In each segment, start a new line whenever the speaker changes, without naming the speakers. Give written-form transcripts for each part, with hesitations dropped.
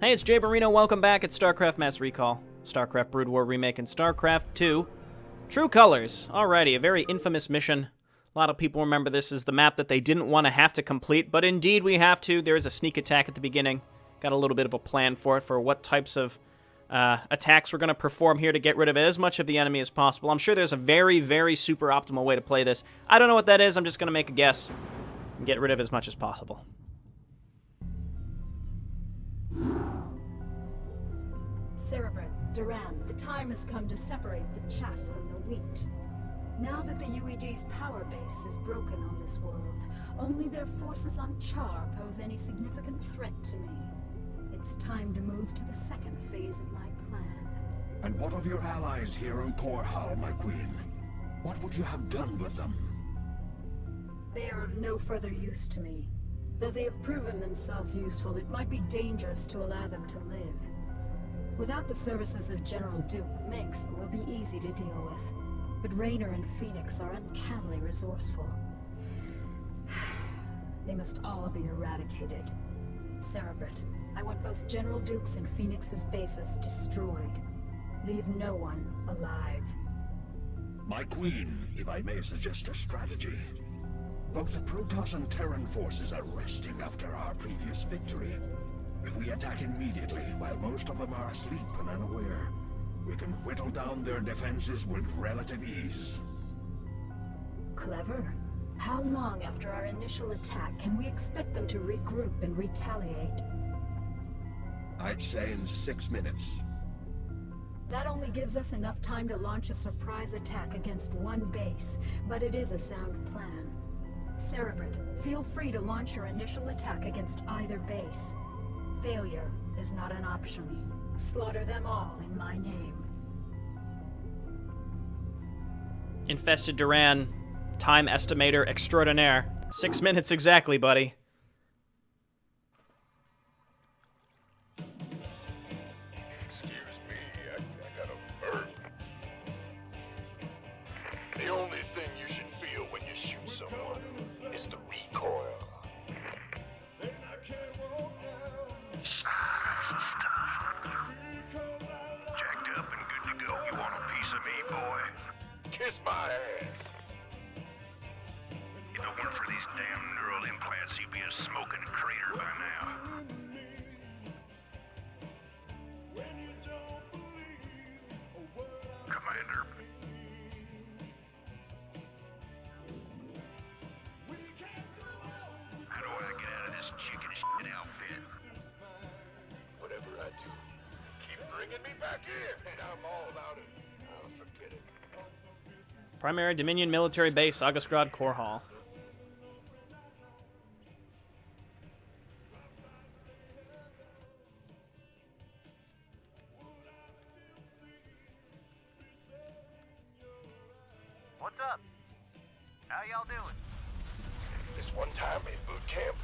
Hey, it's Jay Barino. Welcome back at StarCraft Mass Recall, StarCraft Brood War Remake, and StarCraft 2. True Colors. Alrighty, a very infamous mission. A lot of people remember this as the map that they didn't want to have to complete, but indeed we have to. There is a sneak attack at the beginning. Got a little bit of a plan for it, for what types of attacks we're going to perform here to get rid of as much of the enemy as possible. I'm sure there's a very, very super optimal way to play this. I don't know what that is. I'm just going to make a guess and get rid of as much as possible.
Cerebrin, Duran, the time has come to separate the chaff from the wheat. Now that the UED's power base is broken on this world, only their forces on Char pose any significant threat to me. It's time to move to the second phase of my plan.
And what of your allies here on Korhal, my queen? What would you have done with them?
They are of no further use to me. Though they have proven themselves useful, it might be dangerous to allow them to live. Without the services of General Duke, Minsk will be easy to deal with. But Raynor and Phoenix are uncannily resourceful. They must all be eradicated. Cerebrit, I want both General Duke's and Phoenix's bases destroyed. Leave no one alive.
My queen, if I may suggest a strategy. Both the Protoss and Terran forces are resting after our previous victory. If we attack immediately, while most of them are asleep and unaware, we can whittle down their defenses with relative ease.
Clever. How long after our initial attack can we expect them to regroup and retaliate?
I'd say in 6 minutes.
That only gives us enough time to launch a surprise attack against one base, but it is a sound plan. Cerebrit, feel free to launch your initial attack against either base. Failure is not an option. Slaughter them all in my name.
Infested Duran, time estimator extraordinaire. 6 minutes exactly, buddy.
Excuse me, I got a burp. The only thing you should feel when you shoot someone is the recoil. Jacked up and good to go. You want a piece of me, boy? Kiss my ass. If it weren't for these damn neural implants, you'd be a smoking crater by now. Commander. How do I get out of this chicken shit outfit? Whatever I do, keep bringing me back in, and I'm all about it. Oh, forget it.
Primary Dominion military base, Augustgrad Core Hall.
What's up? How y'all doing?
This one time in boot camp,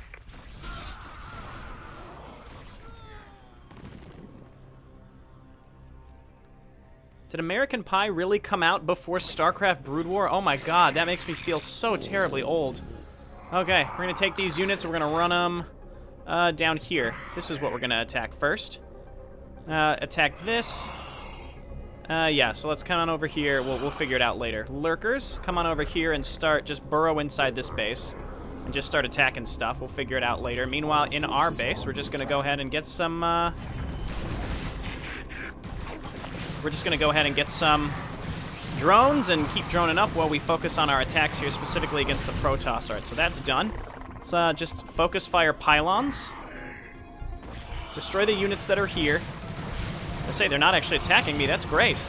Did American Pie really come out before StarCraft Brood War? Oh my god, that makes me feel so terribly old. Okay, we're gonna take these units and we're gonna run them down here. This is what we're gonna attack first. Attack this. Yeah, so let's come on over here. We'll figure it out later. Lurkers, come on over here and start, just burrow inside this base and just start attacking stuff. We'll figure it out later. Meanwhile, in our base, we're just gonna go ahead and get some, we're just gonna go ahead and get some drones and keep droning up while we focus on our attacks here, specifically against the Protoss. Alright, so that's done. Let's just focus fire pylons. Destroy the units that are here. I say they're not actually attacking me. That's great.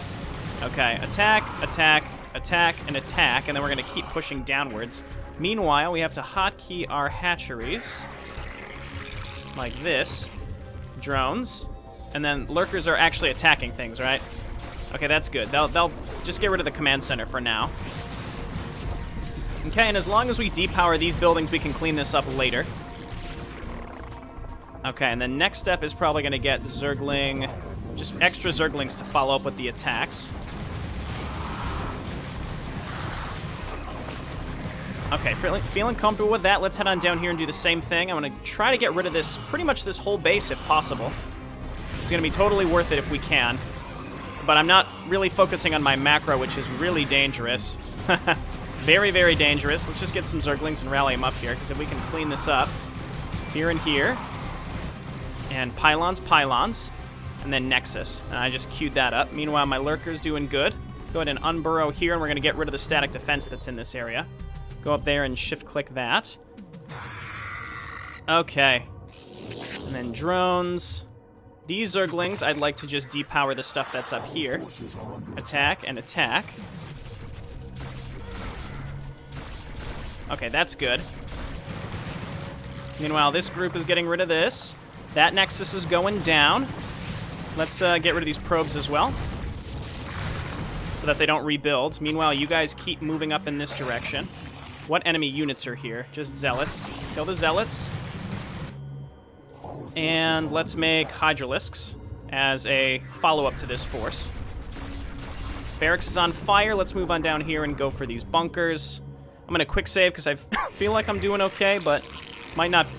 Okay, attack, attack, attack, and attack, and then we're going to keep pushing downwards. Meanwhile, we have to hotkey our hatcheries like this. Drones. And then lurkers are actually attacking things, right? Okay, that's good. They'll just get rid of the command center for now. Okay, and as long as we depower these buildings, we can clean this up later. Okay, and then next step is probably going to get Zergling, just extra Zerglings to follow up with the attacks. Okay, feeling comfortable with that. Let's head on down here and do the same thing. I'm going to try to get rid of this, pretty much this whole base if possible. It's going to be totally worth it if we can. But I'm not really focusing on my macro, which is really dangerous. Very, very dangerous. Let's just get some Zerglings and rally them up here, because if we can clean this up here and here, and pylons, and then Nexus. And I just queued that up. Meanwhile, my Lurker's doing good. Go ahead and unburrow here, and we're going to get rid of the static defense that's in this area. Go up there and shift-click that. Okay. And then drones. These Zerglings, I'd like to just depower the stuff that's up here. Attack and attack. Okay, that's good. Meanwhile, this group is getting rid of this. That Nexus is going down. Let's get rid of these probes as well, so that they don't rebuild. Meanwhile, you guys keep moving up in this direction. What enemy units are here? Just Zealots. Kill the Zealots. And let's make Hydralisks as a follow-up to this force. Barracks is on fire. Let's move on down here and go for these bunkers. I'm going to quick save because I feel like I'm doing okay, but might not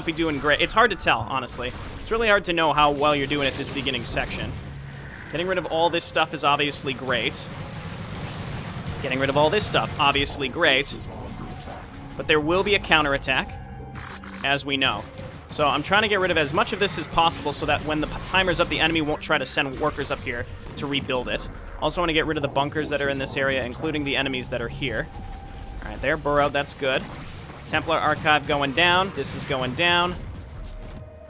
be doing great. It's hard to tell, honestly. It's really hard to know how well you're doing at this beginning section. Getting rid of all this stuff is obviously great. Getting rid of all this stuff, obviously great. But there will be a counterattack, as we know. So I'm trying to get rid of as much of this as possible so that when the timer's up, the enemy won't try to send workers up here to rebuild it. Also want to get rid of the bunkers that are in this area, including the enemies that are here. All right, they're burrowed. That's good. Templar Archive going down. This is going down.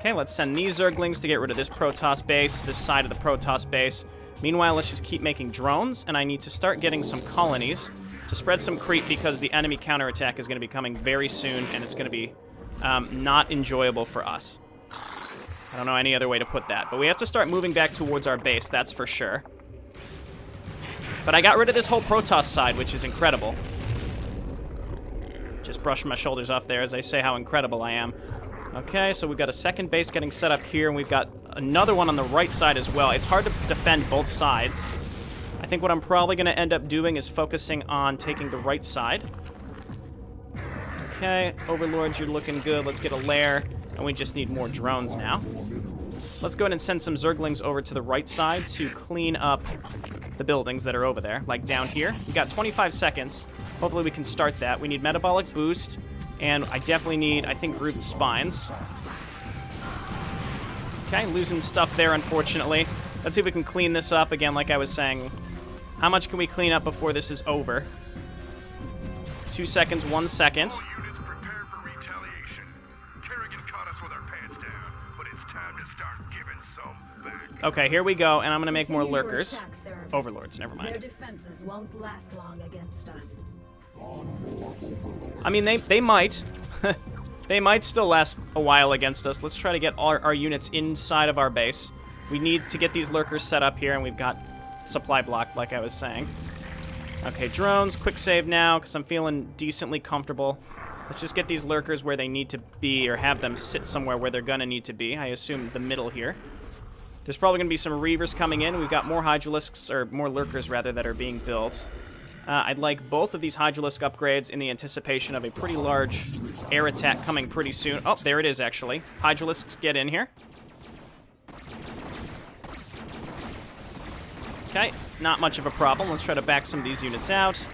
Okay, let's send these Zerglings to get rid of this Protoss base, this side of the Protoss base. Meanwhile, let's just keep making drones, and I need to start getting some colonies to spread some creep because the enemy counterattack is going to be coming very soon, and it's going to be not enjoyable for us. I don't know any other way to put that, but we have to start moving back towards our base, that's for sure. But I got rid of this whole Protoss side, which is incredible. Just brush my shoulders off there as I say how incredible I am. Okay, so we've got a second base getting set up here, and we've got another one on the right side as well. It's hard to defend both sides. I think what I'm probably going to end up doing is focusing on taking the right side. Okay, Overlords, you're looking good. Let's get a lair, and we just need more drones now. Let's go ahead and send some Zerglings over to the right side to clean up the buildings that are over there, like down here. We got 25 seconds. Hopefully we can start that. We need Metabolic Boost, and I definitely need, I think, Grouped Spines. Okay, losing stuff there, unfortunately. Let's see if we can clean this up again, like I was saying. How much can we clean up before this is over? 2 seconds, 1 second. Okay, here we go, and I'm gonna make more Lurkers. Overlords, never mind.
Their defenses won't last long against us.
I mean, they might. They might still last a while against us. Let's try to get our units inside of our base. We need to get these Lurkers set up here, and we've got supply block, like I was saying. Okay, drones, quick save now, because I'm feeling decently comfortable. Let's just get these Lurkers where they need to be, or have them sit somewhere where they're gonna need to be. I assume the middle here. There's probably going to be some Reavers coming in. We've got more Hydralisks, or more Lurkers, rather, that are being built. I'd like both of these Hydralisk upgrades in the anticipation of a pretty large air attack coming pretty soon. Oh, there it is, actually. Hydralisks, get in here. Okay, not much of a problem. Let's try to back some of these units out.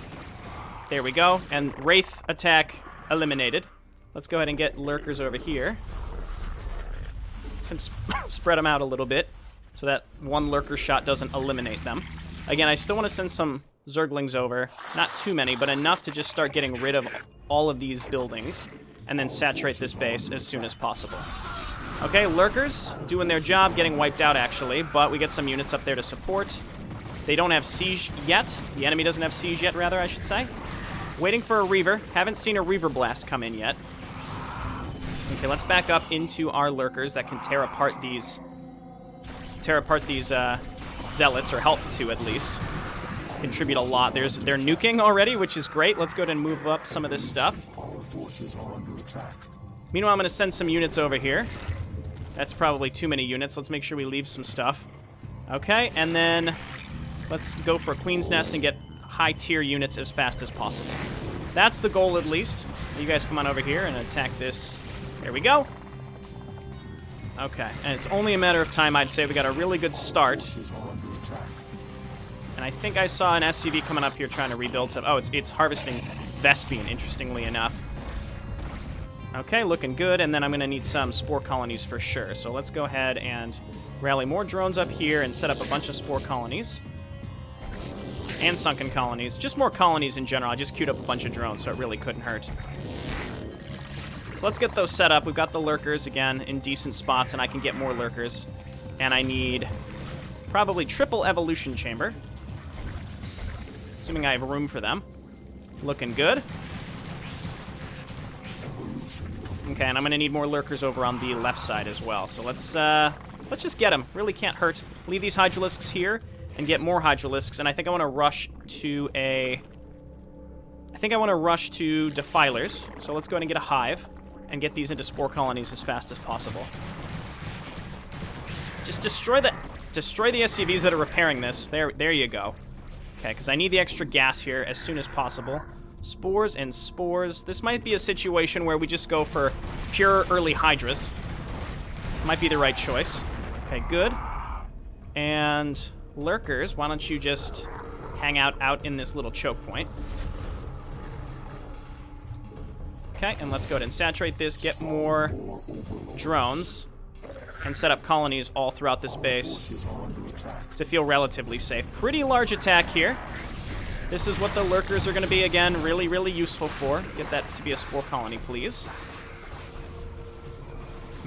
There we go. And Wraith attack eliminated. Let's go ahead and get Lurkers over here. And spread them out a little bit so that one Lurker shot doesn't eliminate them. Again, I still want to send some Zerglings over. Not too many, but enough to just start getting rid of all of these buildings and then saturate this base as soon as possible. Okay, Lurkers doing their job, getting wiped out, actually, but we get some units up there to support. They don't have Siege yet. The enemy doesn't have Siege yet, rather, I should say. Waiting for a Reaver. Haven't seen a Reaver Blast come in yet. Okay, let's back up into our Lurkers that can tear apart these Zealots, or help to at least. Contribute a lot. They're nuking already, which is great. Let's go ahead and move up some of this stuff. Meanwhile, I'm going to send some units over here. That's probably too many units. Let's make sure we leave some stuff. Okay, and then let's go for a Queen's Nest and get high-tier units as fast as possible. That's the goal, at least. You guys come on over here and attack this. There we go. Okay, and it's only a matter of time, I'd say. We got a really good start. And I think I saw an SCV coming up here trying to rebuild stuff. Oh, it's harvesting Vespene, interestingly enough. Okay, looking good, and then I'm going to need some spore colonies for sure. So let's go ahead and rally more drones up here and set up a bunch of spore colonies. And sunken colonies. Just more colonies in general. I just queued up a bunch of drones, so it really couldn't hurt. So let's get those set up. We've got the lurkers, again, in decent spots, and I can get more lurkers. And I need probably triple evolution chamber. Assuming I have room for them. Looking good. Okay, and I'm going to need more lurkers over on the left side as well. So let's just get them. Really can't hurt. Leave these hydralisks here and get more hydralisks. And I think I want to rush to defilers. So let's go ahead and get a hive and get these into spore colonies as fast as possible. Just destroy the SCVs that are repairing this. There you go. Okay, because I need the extra gas here as soon as possible. Spores and spores. This might be a situation where we just go for pure early hydras. Might be the right choice. Okay, good. And lurkers, why don't you just hang out in this little choke point. Okay, and let's go ahead and saturate this, get more drones, and set up colonies all throughout this base to feel relatively safe. Pretty large attack here. This is what the lurkers are going to be, again, really, really useful for. Get that to be a spore colony, please.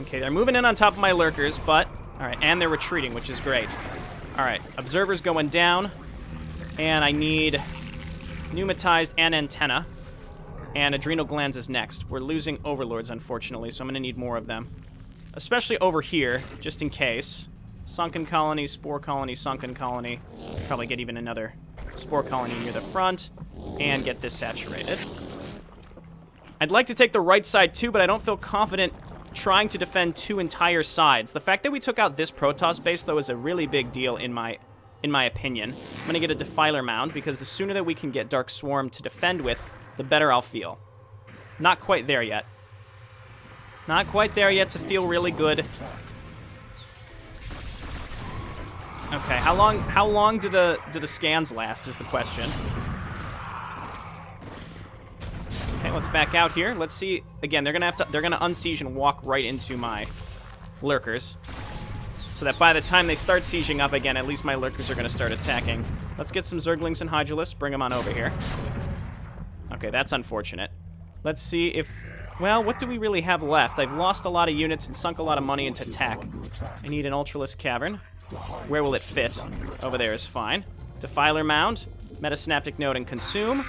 Okay, they're moving in on top of my lurkers, but... Alright, and they're retreating, which is great. Alright, observers going down. And I need pneumatized and antenna. And adrenal glands is next. We're losing overlords, unfortunately, so I'm going to need more of them. Especially over here, just in case. Sunken colony, spore colony, sunken colony. Probably get even another spore colony near the front. And get this saturated. I'd like to take the right side too, but I don't feel confident trying to defend two entire sides. The fact that we took out this Protoss base, though, is a really big deal in my opinion. I'm going to get a Defiler Mound, because the sooner that we can get Dark Swarm to defend with, the better I'll feel. Not quite there yet. Not quite there yet to feel really good. Okay, how long do the scans last is the question. Okay, let's back out here. Let's see. Again, they're gonna unsiege and walk right into my lurkers, so that by the time they start sieging up again, at least my lurkers are gonna start attacking. Let's get some Zerglings and Hydralisks. Bring them on over here. Okay, that's unfortunate. Let's see if... Well, what do we really have left? I've lost a lot of units and sunk a lot of money into tech. I need an Ultralisk Cavern. Where will it fit? Over there is fine. Defiler Mound, Metasynaptic Node, and Consume.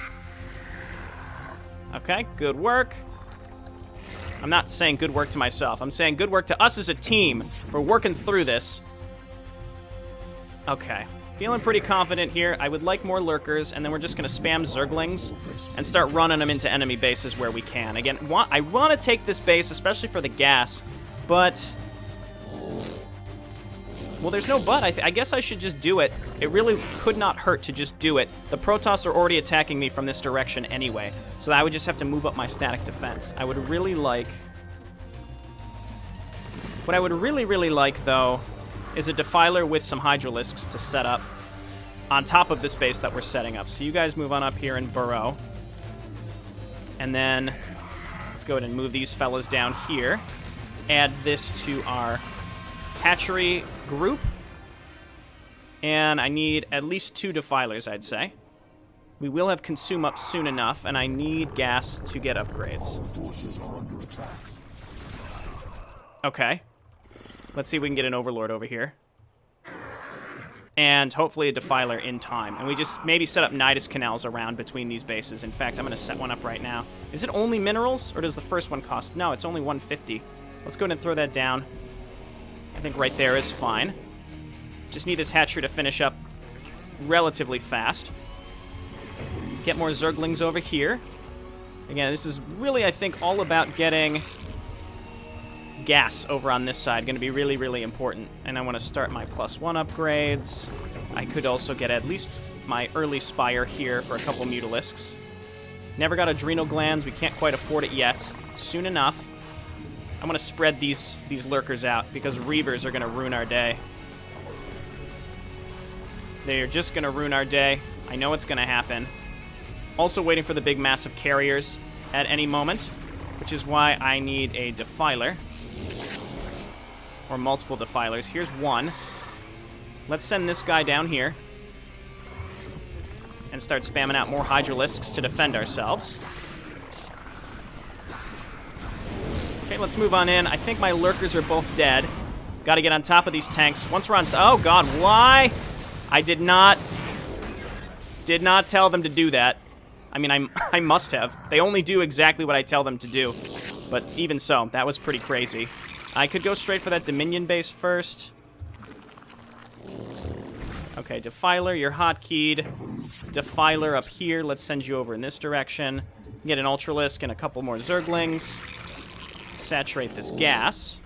Okay, good work. I'm not saying good work to myself. I'm saying good work to us as a team for working through this. Okay. Feeling pretty confident here. I would like more lurkers, and then we're just going to spam Zerglings and start running them into enemy bases where we can. Again, I want to take this base, especially for the gas, but... Well, there's no but. I guess I should just do it. It really could not hurt to just do it. The Protoss are already attacking me from this direction anyway, so I would just have to move up my static defense. I would really like... What I would really, really like, though, is a Defiler with some Hydralisks to set up on top of this base that we're setting up. So you guys move on up here and burrow. And then let's go ahead and move these fellas down here. Add this to our hatchery group. And I need at least 2 Defilers, I'd say. We will have Consume up soon enough, and I need gas to get upgrades. Okay. Let's see if we can get an Overlord over here. And hopefully a Defiler in time. And we just maybe set up Nidus Canals around between these bases. In fact, I'm going to set one up right now. Is it only minerals, or does the first one cost? No, it's only 150. Let's go ahead and throw that down. I think right there is fine. Just need this hatchery to finish up relatively fast. Get more Zerglings over here. Again, this is really, I think, all about getting gas over on this side. Going to be really, really important. And I want to start my +1 upgrades. I could also get at least my early Spire here for a couple Mutalisks. Never got Adrenal Glands. We can't quite afford it yet. Soon enough. I'm going to spread these lurkers out because Reavers are going to ruin our day. They are just going to ruin our day. I know it's going to happen. Also waiting for the big massive carriers at any moment, which is why I need a defiler. Or multiple defilers. Here's one. Let's send this guy down here and start spamming out more Hydralisks to defend ourselves. Okay, let's move on in. I think my lurkers are both dead. Got to get on top of these tanks. Once we're on oh god, why? I did not tell them to do that. I mean, I must have. They only do exactly what I tell them to do. But even so, that was pretty crazy. I could go straight for that Dominion base first. Okay, Defiler, you're hotkeyed. Defiler up here. Let's send you over in this direction. Get an Ultralisk and a couple more Zerglings. Saturate this gas.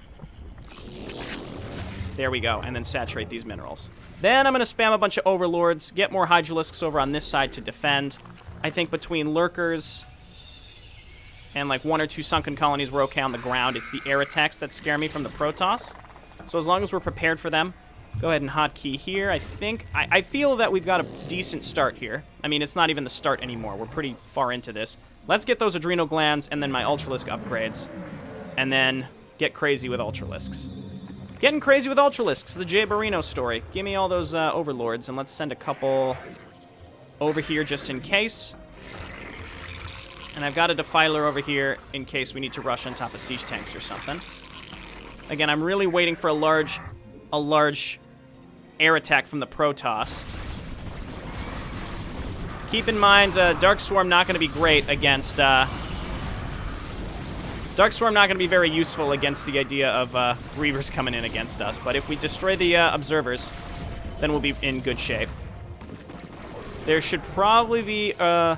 There we go. And then saturate these minerals. Then I'm going to spam a bunch of Overlords. Get more Hydralisks over on this side to defend. I think between Lurkers and like 1 or 2 sunken colonies we're okay on the ground. It's the air attacks that scare me from the Protoss. So as long as we're prepared for them, go ahead and hotkey here. I feel that we've got a decent start here. I mean, it's not even the start anymore. We're pretty far into this. Let's get those adrenal glands and then my Ultralisk upgrades. And then get crazy with Ultralisks. Getting crazy with Ultralisks, the Jay Barino story. Give me all those Overlords, and let's send a couple over here just in case. And I've got a Defiler over here in case we need to rush on top of siege tanks or something. Again, I'm really waiting for a large air attack from the Protoss. Keep in mind, Dark Swarm not going to be great against... Dark Swarm not going to be very useful against the idea of Reavers coming in against us. But if we destroy the Observers, then we'll be in good shape. There should probably be... I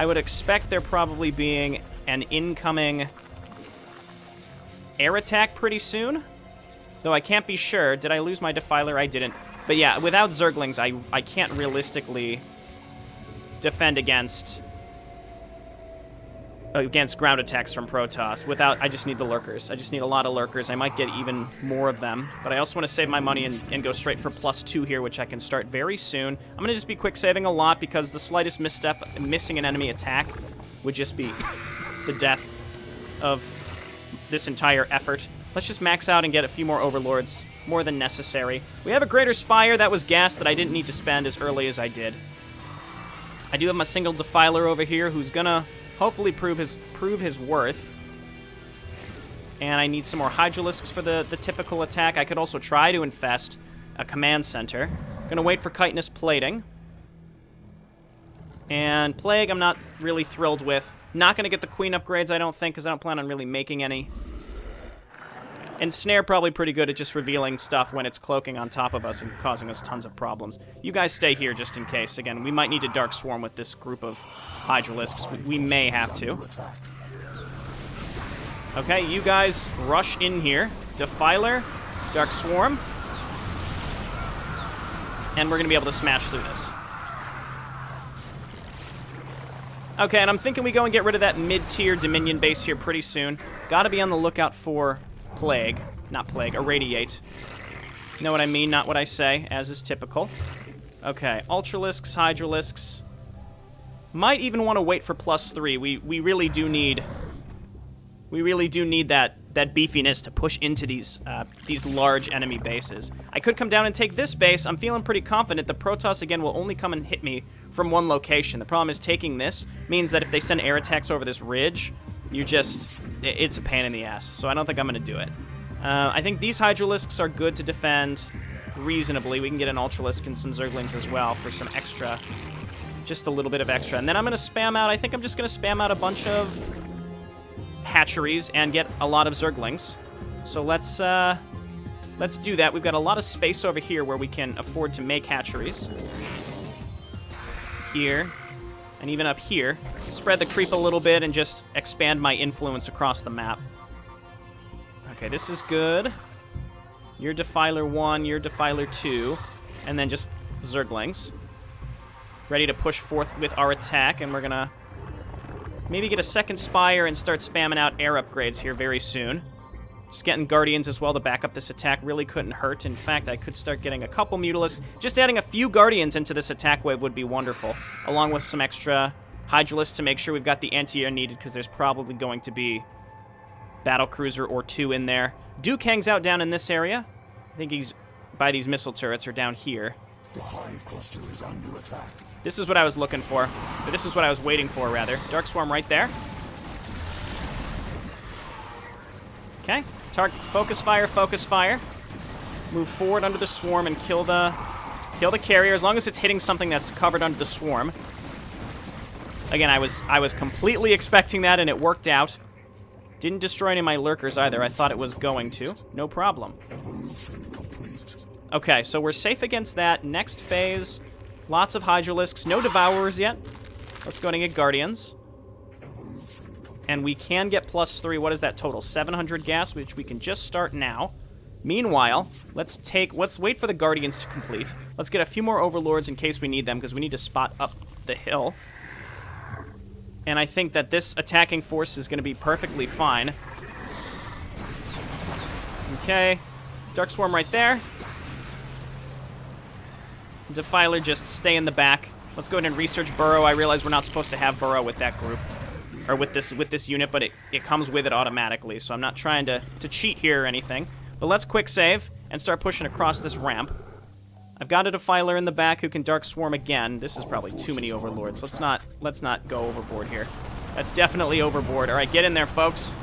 would expect there probably being an incoming air attack pretty soon. Though I can't be sure. Did I lose my Defiler? I didn't. But yeah, without Zerglings, I can't realistically defend against ground attacks from Protoss. I just need the Lurkers. I just need a lot of Lurkers. I might get even more of them. But I also want to save my money and go straight for +2 here, which I can start very soon. I'm going to just be quick saving a lot because the slightest misstep, missing an enemy attack, would just be the death of this entire effort. Let's just max out and get a few more Overlords. More than necessary. We have a Greater Spire. That was gas that I didn't need to spend as early as I did. I do have my single Defiler over here who's going to hopefully prove his worth. And I need some more Hydralisks for the typical attack. I could also try to infest a command center. Gonna wait for chitinous plating. And Plague I'm not really thrilled with. Not gonna get the Queen upgrades, I don't think, because I don't plan on really making any. And Snare probably pretty good at just revealing stuff when it's cloaking on top of us and causing us tons of problems. You guys stay here just in case. Again, we might need to Dark Swarm with this group of Hydralisks. We may have to. Okay, you guys rush in here. Defiler, Dark Swarm. And we're going to be able to smash through this. Okay, and I'm thinking we go and get rid of that mid-tier Dominion base here pretty soon. Gotta be on the lookout for Plague. Not Plague, Irradiate. Know what I mean, not what I say, as is typical. Okay, Ultralisks, Hydralisks. Might even want to wait for +3. We really do need... We really do need that beefiness to push into these large enemy bases. I could come down and take this base. I'm feeling pretty confident the Protoss, again, will only come and hit me from one location. The problem is taking this means that if they send air attacks over this ridge, it's a pain in the ass. So I don't think I'm going to do it. I think these Hydralisks are good to defend reasonably. We can get an Ultralisk and some Zerglings as well for some extra, just a little bit of extra. And then I'm going to spam out, I think I'm just going to spam out a bunch of hatcheries and get a lot of Zerglings. So let's do that. We've got a lot of space over here where we can afford to make hatcheries. Here, and even up here. Spread the creep a little bit and just expand my influence across the map. Okay, this is good. You're Defiler 1, you're Defiler 2, and then just Zerglings. Ready to push forth with our attack, and we're gonna maybe get a second Spire and start spamming out air upgrades here very soon. Just getting Guardians as well to back up this attack really couldn't hurt. In fact, I could start getting a couple Mutalisks. Just adding a few Guardians into this attack wave would be wonderful, along with some extra Hydralisks to make sure we've got the anti-air needed, because there's probably going to be battlecruiser or two in there. Duke hangs out down in this area. I think he's by these missile turrets or down here.
The hive cluster is under attack.
This is what I was looking for. Or this is what I was waiting for, rather. Dark Swarm right there. Okay. Target, focus fire, focus fire. Move forward under the swarm and kill the carrier, as long as it's hitting something that's covered under the swarm. Again, I was completely expecting that, and it worked out. Didn't destroy any of my lurkers either. I thought it was going to. No problem. Okay, so we're safe against that. Next phase, lots of Hydralisks. No Devourers yet. Let's go and get Guardians. And we can get +3. What is that total? 700 gas, which we can just start now. Meanwhile, let's wait for the Guardians to complete. Let's get a few more Overlords in case we need them, because we need to spot up the hill. And I think that this attacking force is going to be perfectly fine. Okay. Dark Swarm right there. Defiler, just stay in the back. Let's go ahead and research Burrow. I realize we're not supposed to have Burrow with that group. Or with this unit, but it comes with it automatically, so I'm not trying to cheat here or anything. But let's quick save and start pushing across this ramp. I've got a Defiler in the back who can Dark Swarm again. This is probably too many Overlords. Let's not go overboard here. That's definitely overboard. All right, get in there, folks.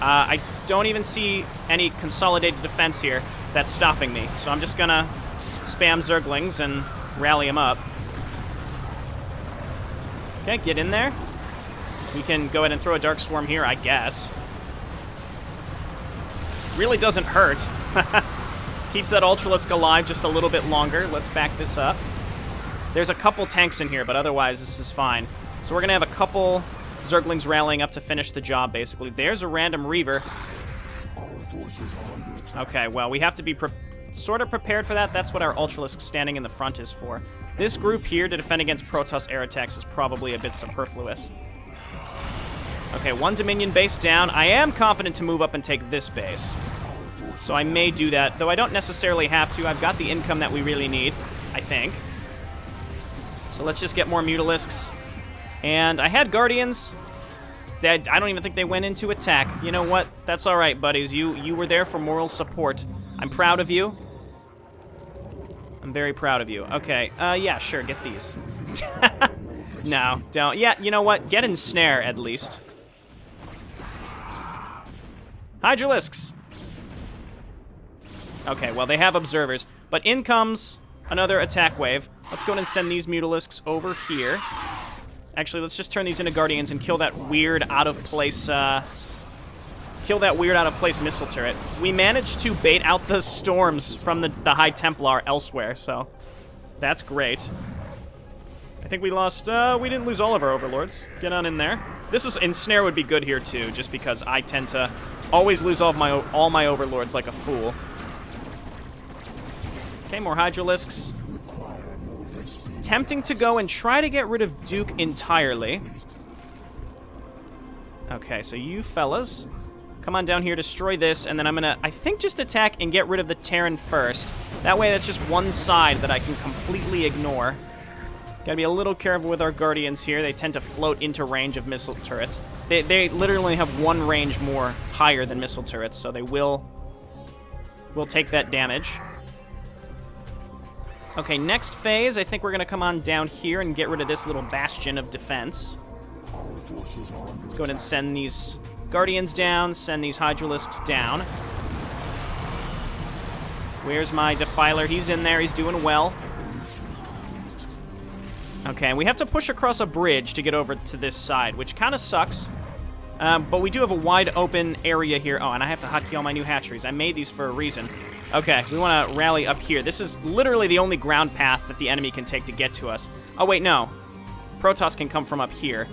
I don't even see any consolidated defense here that's stopping me, so I'm just gonna spam Zerglings and rally them up. Okay, get in there. We can go ahead and throw a Dark Swarm here, I guess. Really doesn't hurt. Keeps that Ultralisk alive just a little bit longer. Let's back this up. There's a couple tanks in here, but otherwise this is fine. So we're going to have a couple Zerglings rallying up to finish the job, basically. There's a random Reaver. Okay, well, we have to be sort of prepared for that. That's what our Ultralisk standing in the front is for. This group here to defend against Protoss air attacks is probably a bit superfluous. Okay, one Dominion base down. I am confident to move up and take this base. So I may do that, though I don't necessarily have to. I've got the income that we really need, I think. So let's just get more Mutalisks. And I had Guardians. I don't even think they went into attack. You know what? That's all right, buddies. You were there for moral support. I'm proud of you. I'm very proud of you. Okay, yeah, sure, get these. No, don't. Yeah, you know what? Get Ensnare, at least. Hydralisks! Okay, well, they have Observers. But in comes another attack wave. Let's go ahead and send these Mutalisks over here. Actually, let's just turn these into Guardians and kill that weird out-of-place, missile turret. We managed to bait out the storms from the High Templar elsewhere, so that's great. I think we lost, we didn't lose all of our Overlords. Get on in there. This is, Ensnare would be good here too, just because I tend to always lose all my Overlords like a fool. Okay, more Hydralisks. Tempting to go and try to get rid of Duke entirely. Okay, so you fellas, come on down here, destroy this, and then I'm gonna, I think, just attack and get rid of the Terran first. That way that's just one side that I can completely ignore. Gotta be a little careful with our Guardians here. They tend to float into range of missile turrets. They literally have one range more higher than missile turrets, so they will take that damage. Okay, next phase, I think we're gonna come on down here and get rid of this little bastion of defense. Let's go ahead and send these Guardians down, send these Hydralisks down. Where's my Defiler? He's in there, he's doing well. Okay, and we have to push across a bridge to get over to this side, which kind of sucks. But we do have a wide open area here. Oh, and I have to hotkey all my new hatcheries. I made these for a reason. Okay, we want to rally up here. This is literally the only ground path that the enemy can take to get to us. Oh, wait, no. Protoss can come from up here.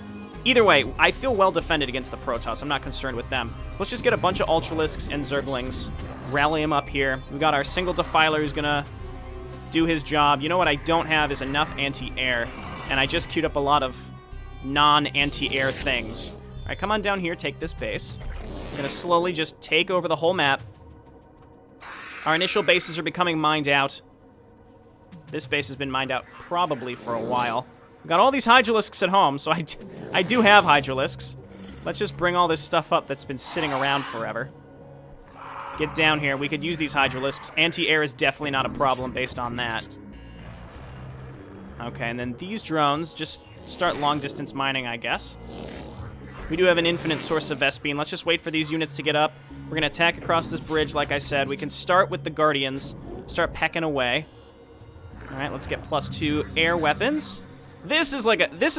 Either way, I feel well defended against the Protoss. I'm not concerned with them. Let's just get a bunch of Ultralisks and Zerglings. Rally them up here. We got our single Defiler who's going to do his job. You know what I don't have is enough anti-air. And I just queued up a lot of non-anti-air things. Alright, come on down here, take this base. We're gonna slowly just take over the whole map. Our initial bases are becoming mined out. This base has been mined out probably for a while. We've got all these Hydralisks at home, so I do have Hydralisks. Let's just bring all this stuff up that's been sitting around forever. Get down here. We could use these Hydralisks. Anti-air is definitely not a problem based on that. Okay, and then these drones just start long-distance mining, I guess. We do have an infinite source of Vespene. Let's just wait for these units to get up. We're going to attack across this bridge, like I said. We can start with the Guardians, start pecking away. All right, let's get +2 air weapons. This is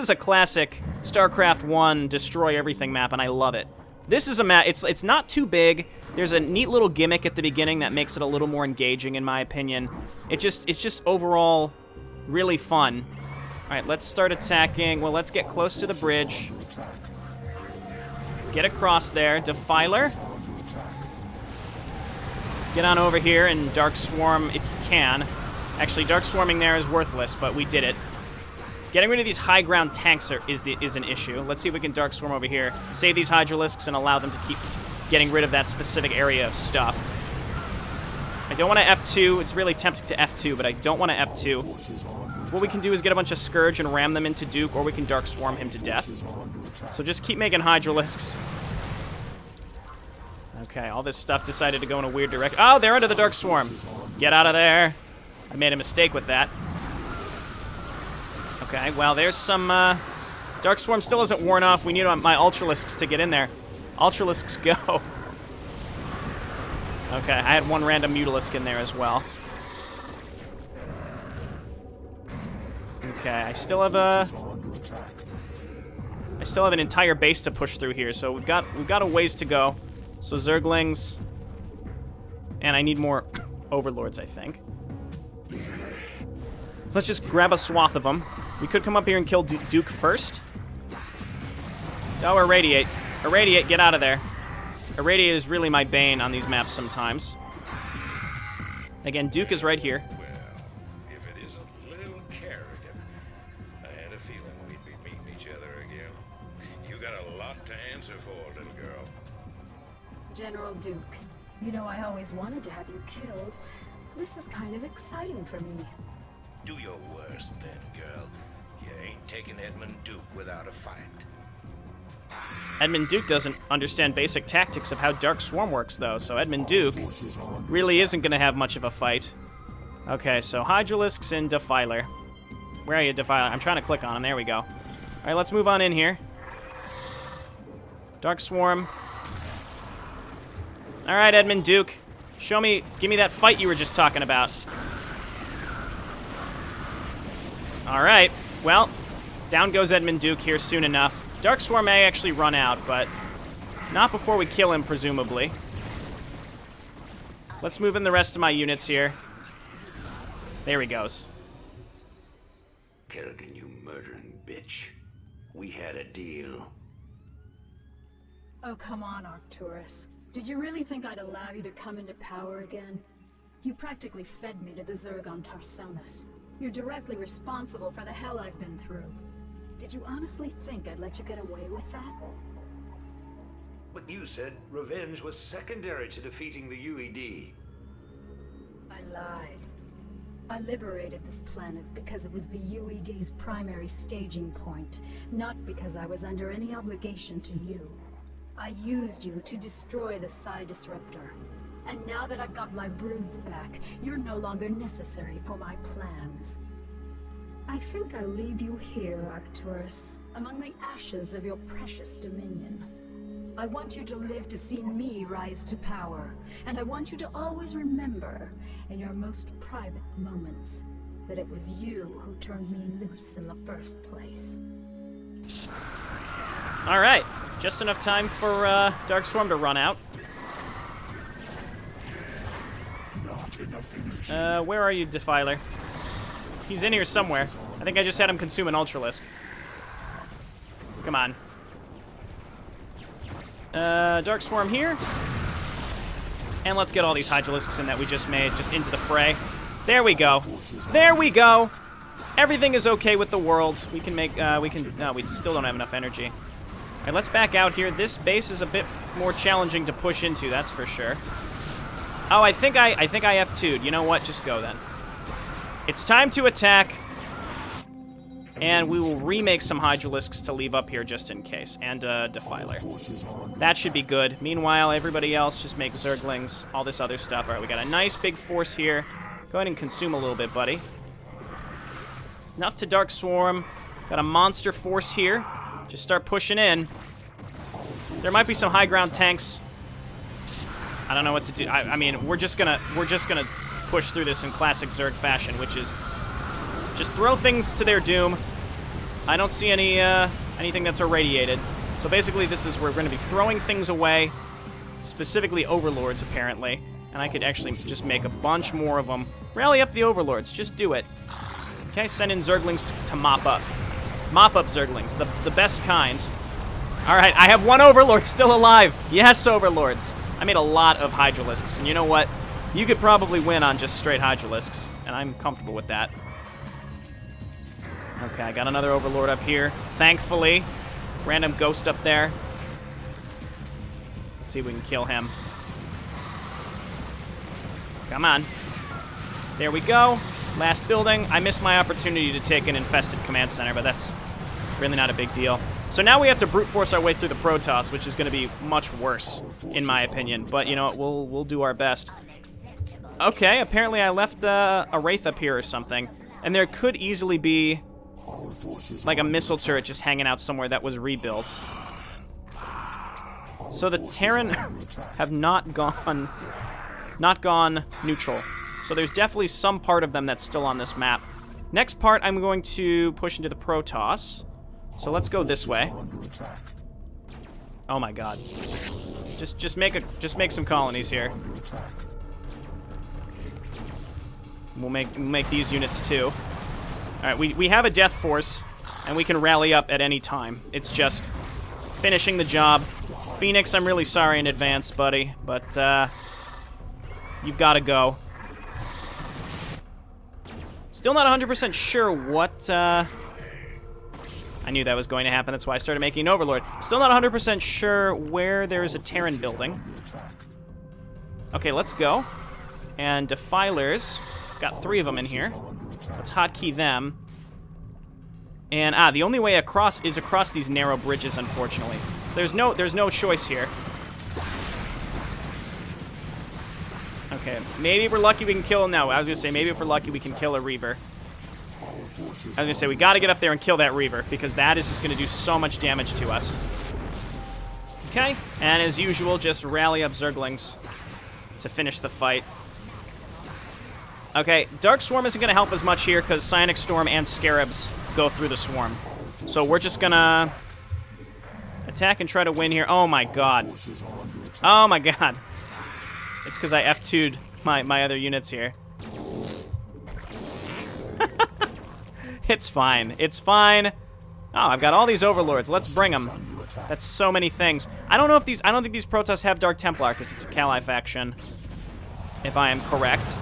a classic StarCraft 1 destroy everything map, and I love it. This is a map. It's not too big. There's a neat little gimmick at the beginning that makes it a little more engaging, in my opinion. It's just overall really fun. All right, let's start attacking. Well, let's get close to the bridge. Get across there. Defiler. Get on over here and Dark Swarm if you can. Actually, Dark Swarming there is worthless, but we did it. Getting rid of these high ground tanks is an issue. Let's see if we can Dark Swarm over here. Save these Hydralisks and allow them to keep getting rid of that specific area of stuff. I don't want to F2. It's really tempting to F2, but I don't want to F2. What we can do is get a bunch of Scourge and ram them into Duke, or we can Dark Swarm him to death. So just keep making Hydralisks. Okay, all this stuff decided to go in a weird direction. Oh, they're under the Dark Swarm. Get out of there. I made a mistake with that. Okay, well, there's some... Dark Swarm still isn't worn off. We need my Ultralisks to get in there. Ultralisks go. Okay, I had one random Mutalisk in there as well. Okay, I still have an entire base to push through here, so we've got a ways to go. So Zerglings, and I need more Overlords, I think. Let's just grab a swath of them. We could come up here and kill Duke first. Oh, Irradiate. Irradiate, get out of there. Irradiate is really my bane on these maps sometimes. Again, Duke is right here.
Well, if it isn't little Kerrigan, I had a feeling we'd be meeting each other again. You got a lot to answer for, little girl.
General Duke, you know I always wanted to have you killed. This is kind of exciting for me.
Do your worst then, girl. You ain't taking Edmund Duke without a fight.
Edmund Duke doesn't understand basic tactics of how Dark Swarm works, though, so Edmund Duke really isn't going to have much of a fight. Okay, so Hydralisks and Defiler. Where are you, Defiler? I'm trying to click on him. There we go. All right, let's move on in here. Dark Swarm. All right, Edmund Duke. Show me, give me that fight you were just talking about. All right, well, down goes Edmund Duke here soon enough. Dark Swarm may actually run out, but not before we kill him, presumably. Let's move in the rest of my units here. There he goes.
Kerrigan, you murdering bitch. We had a deal.
Oh, come on, Arcturus. Did you really think I'd allow you to come into power again? You practically fed me to the Zerg on Tarsonis. You're directly responsible for the hell I've been through. Did you honestly think I'd let you get away with that?
But you said revenge was secondary to defeating the UED.
I lied. I liberated this planet because it was the UED's primary staging point, not because I was under any obligation to you. I used you to destroy the Psi Disruptor. And now that I've got my broods back, you're no longer necessary for my plans. I think I'll leave you here, Arcturus, among the ashes of your precious dominion. I want you to live to see me rise to power, and I want you to always remember, in your most private moments, that it was you who turned me loose in the first place.
All right, just enough time for Dark Swarm to run out. Where are you, Defiler? He's in here somewhere. I think I just had him consume an Ultralisk. Come on. Dark Swarm here. And let's get all these Hydralisks in that we just made just into the fray. There we go. There we go. Everything is okay with the world. We can make, no, we still don't have enough energy. All right, let's back out here. This base is a bit more challenging to push into, that's for sure. Oh, I think I F2'd. You know what? Just go then. It's time to attack. And we will remake some Hydralisks to leave up here just in case. And Defiler. That should be good. Meanwhile, everybody else just make Zerglings, all this other stuff. All right, we got a nice big force here. Go ahead and consume a little bit, buddy. Enough to Dark Swarm. Got a monster force here. Just start pushing in. There might be some high ground tanks. I don't know what to do. I mean, we're just gonna push through this in classic Zerg fashion, which is just throw things to their doom. I don't see anything that's irradiated. So basically, this is we're going to be throwing things away, specifically Overlords, apparently. And I could actually just make a bunch more of them. Rally up the Overlords. Just do it. Okay, send in Zerglings to mop up. Mop up Zerglings, the best kind. All right, I have one Overlord still alive. Yes, Overlords. I made a lot of Hydralisks, and you know what? You could probably win on just straight Hydralisks, and I'm comfortable with that. Okay, I got another Overlord up here. Thankfully, random ghost up there. Let's see if we can kill him. Come on. There we go. Last building. I missed my opportunity to take an infested command center, but that's really not a big deal. So now we have to brute force our way through the Protoss, which is going to be much worse, in my opinion. But you know what? We'll do our best. Okay, apparently I left a Wraith up here or something, and there could easily be like a missile turret just hanging out somewhere that was rebuilt. So the Terran have not gone neutral. So there's definitely some part of them that's still on this map. Next part, I'm going to push into the Protoss. So let's go this way. Oh my god. Just make some colonies here. We'll make these units too. All right, we have a death force, and we can rally up at any time. It's just finishing the job. Phoenix, I'm really sorry in advance, buddy, but you've got to go. Still not 100% sure what. I knew that was going to happen. That's why I started making an Overlord. Still not 100% sure where there's a Terran building. Okay, let's go. And Defilers. Got 3 of them in here. Let's hotkey them. And the only way across is across these narrow bridges, unfortunately. So there's no choice here. Okay, maybe if we're lucky we can kill him. No, I was gonna say maybe if we're lucky we can kill a Reaver. I was gonna say we gotta get up there and kill that Reaver because that is just gonna do so much damage to us. Okay, and as usual, just rally up Zerglings to finish the fight. Okay, Dark Swarm isn't going to help as much here because Psionic Storm and Scarabs go through the Swarm. So we're just going to attack and try to win here. Oh my god. Oh my god. It's because I F2'd my other units here. It's fine. It's fine. Oh, I've got all these Overlords. Let's bring them. That's so many things. I don't think these Protoss have Dark Templar because it's a Kali faction, if I am correct.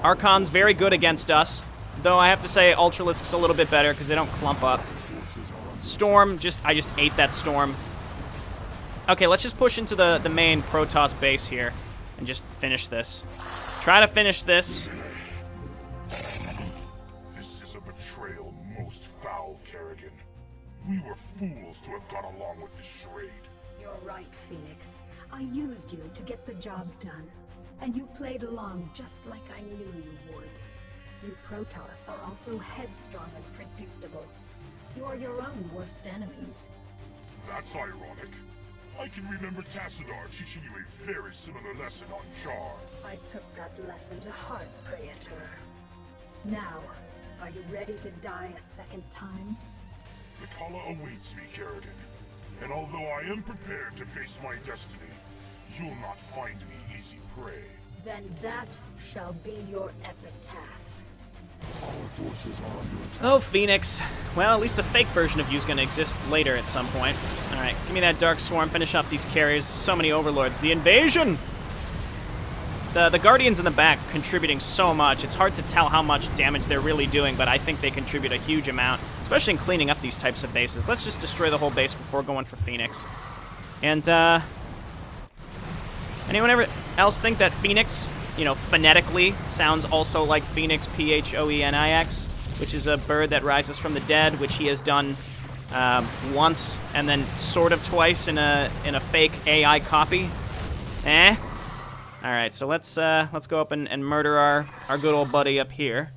Archon's very good against us, though I have to say Ultralisk's a little bit better because they don't clump up. Storm, I just ate that Storm. Okay, let's just push into the main Protoss base here and just finish this. Try to finish this.
This is a betrayal most foul, Kerrigan. We were fools to have gone along with this charade.
You're right, Phoenix. I used you to get the job done. And you played along just like I knew you would. You Protoss are also headstrong and predictable. You are your own worst enemies.
That's ironic. I can remember Tassadar teaching you a very similar lesson on Char.
I took that lesson to heart, Praetor. Now, are you ready to die a second time?
The Kala awaits me, Kerrigan. And although I am prepared to face my destiny, you'll not find me easy prey.
Then that shall be your epitaph.
Oh, Phoenix. Well, at least a fake version of you is going to exist later at some point. All right, give me that Dark Swarm. Finish up these carriers. So many Overlords. The invasion! The Guardians in the back contributing so much. It's hard to tell how much damage they're really doing, but I think they contribute a huge amount. especially in cleaning up these types of bases. Let's just destroy the whole base before going for Phoenix. And, anyone else think that Phoenix, you know, phonetically sounds also like Phoenix, Phoenix, which is a bird that rises from the dead, which he has done once and then sort of twice in a fake AI copy? Eh? All right, so let's go up and murder our good old buddy up here.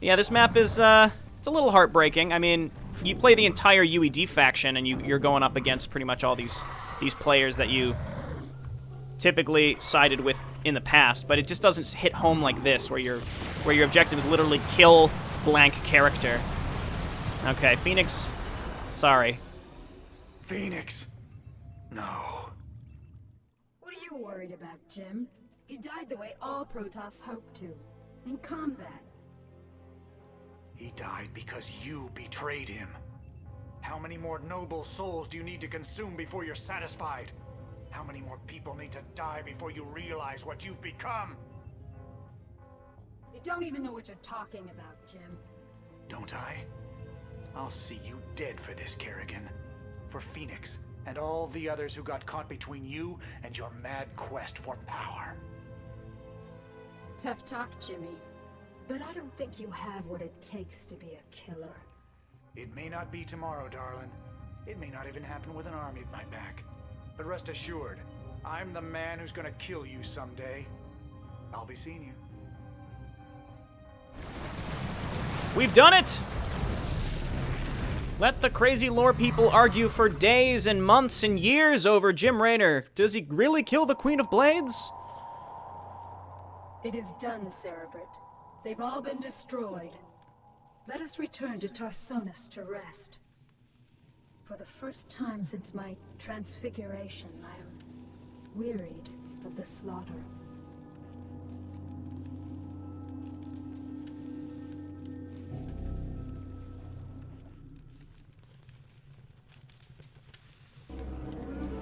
Yeah, this map is it's a little heartbreaking. I mean, you play the entire UED faction, and you're going up against pretty much all these players that you typically sided with in the past, but it just doesn't hit home like this, where your objective is literally kill blank character. Okay, Phoenix, sorry.
Phoenix, no.
What are you worried about, Jim? He died the way all Protoss hoped to, in combat.
He died because you betrayed him. How many more noble souls do you need to consume before you're satisfied? How many more people need to die before you realize what you've become?
You don't even know what you're talking about, Jim.
Don't I? I'll see you dead for this, Kerrigan. For Phoenix, and all the others who got caught between you and your mad quest for power.
Tough talk, Jimmy. But I don't think you have what it takes to be a killer.
It may not be tomorrow, darling. It may not even happen with an army at my back. But rest assured, I'm the man who's gonna kill you someday. I'll be seeing you.
We've done it! Let the crazy lore people argue for days and months and years over Jim Raynor. Does he really kill the Queen of Blades?
It is done, Cerebrit. They've all been destroyed. Let us return to Tarsonis to rest. For the first time since my transfiguration, I am wearied of the slaughter.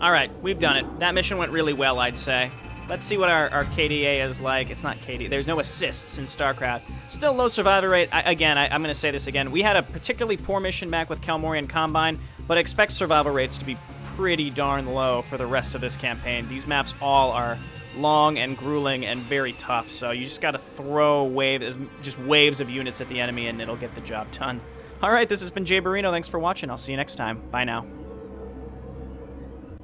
All right, we've done it. That mission went really well, I'd say. Let's see what our KDA is like. It's not KDA. There's no assists in StarCraft. Still low survival rate. I'm going to say this again. We had a particularly poor mission back with Kalmorian Combine, but I expect survival rates to be pretty darn low for the rest of this campaign. These maps all are long and grueling and very tough, so you just got to throw just waves of units at the enemy, and it'll get the job done. All right, this has been Jay Barrino. Thanks for watching. I'll see you next time. Bye now.